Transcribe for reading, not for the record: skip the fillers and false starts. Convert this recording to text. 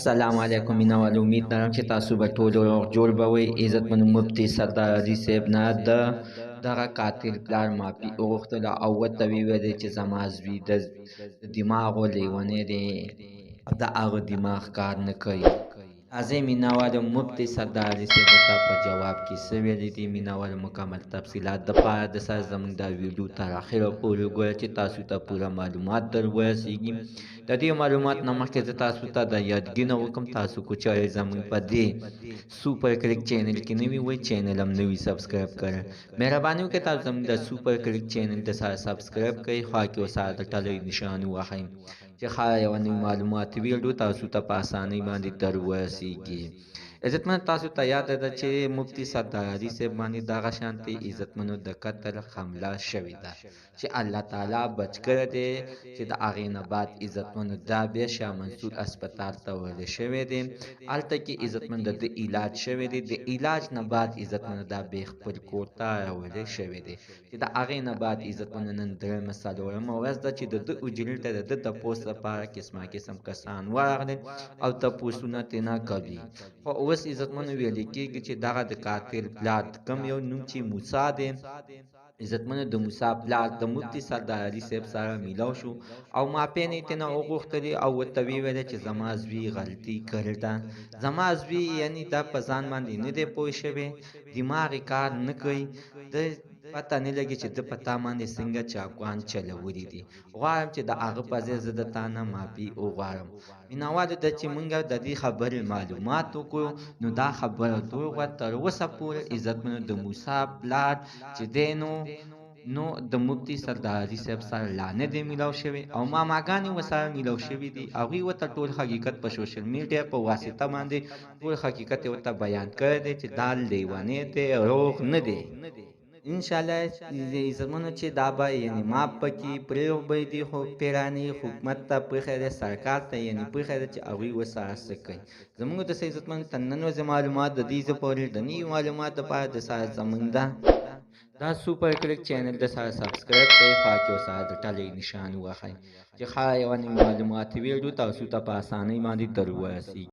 السلام علیکم مینوال امید لرم چې تاسو به ټول روغ جوړ به وئ. عزتمنو مفتي سردار علي صاحب نه د دغه قاتل پلار معافي وغوښتله او ورته ویې ویلې چې زما زوی د دماغو لیونی دی، د هغه دماغ کار نه کوي. عظیم مینوالو مفتي سردار علي صاحب ته په جواب کې څه ویلي دي، مینوالو مکمل تفصیلات دپاره د سره زموږ دا ویډیو تر اخره پورې وګوره چې تاسو ته پوره معلومات در ورسیږي. د دې معلومات نه مخکې زه تاسو ته د یادګینه وکړم، تاسو که چېرې زموږ په دې سوپر کلیک چینل کې نوي وئ، چینل هم نوي سبسکرایب کړئ. مهرباني وکړئ تاسو زموږ د سوپر کلیک چینل د سره سبسکرایب کړئ، خوا کې ورسره د ټلۍ نښان ووهئ چې هره یوه نوې معلوماتي ویډیو تاسو ته په اسانۍ باندې در ورسیږي. عزتمنو تاسو ته یاده ده چې مفتي سردار علي صاحب باندې دغه شانتې عزتمنو د قتل حمله شوې ده چې الله تعالی بچ کړی دی، چې د هغې نه بعد عزتمنو دا بیا شاه منصور اسپتال ته وړل شوی دی. هلته کې عزتمنو د ده علاج شوی دی، د علاج نه بعد عزتمنو دا بیا خپل کور ته راوړل شوی دی چې د هغې نه بعد عزتمنو نن درېیمه څلورمه ورځ ده چې د ده حجرې ته د ده تپوس لپاره قسمه قسم کسان ورغلل او تپوسونه ترېنه کوي. خو اوس عزتمنو ویلې کېږي چې دغه د قاتل پلار کوم یو نوم چې موسی دی، عزتمنو د موسی پلار د مفتي سردار علي صاحب سره میلاو شو او معافین یې ترېنه وغوښتلې او ورته ویې ویله چې زما زوی غلطي کړې ده، زما زوی یعنې دا په ځان باندې نه دی پوه شوی، دماغ یې کار نه کوي، د پته نه لګي چې ده په تا باندې څنګه چاقوان چلولي دي. غواړم چې د هغه په ځای زه د تا نه معافي وغواړم. مینوالو ده چې موږ د دې خبرې معلومات وکړو، نو دا خبره دروغ وه. تر اوسه پورې عزتمنو د موسی پلار چې دی نو د مفتي سردار علي صاحب سره لا نه دی میلاو شوی او ماماګانې ورسره میلاو شوي دي. هغوی ورته ټول حقیقت په سوشل میډیا په واسطه باندې ټول حقیقت یې ورته بیان کړی دی چې دا لیونی دی، روغ نه دی. انشاءالله عزتمنو چې دا به یعنې ماپ پکې پرېغ به دي، خو پیراني حکومت ته پرېښی دی، سرکار ته یعنې پرېښی دی چې هغوی ورسره څه کوي. زموږ د عزتمنو ته نن ورځې معلومات د دې پورې د نوي معلومات دپاره د سره زموږ دا سوپر کلیک چینل د سره سبسکرایب کړئ، خوا کې ورسره د ټلۍ نښان ووهئ چې هره یوه نوې معلوماتي ویډیو تاسو ته په اسانۍ باندې در ورسیږي.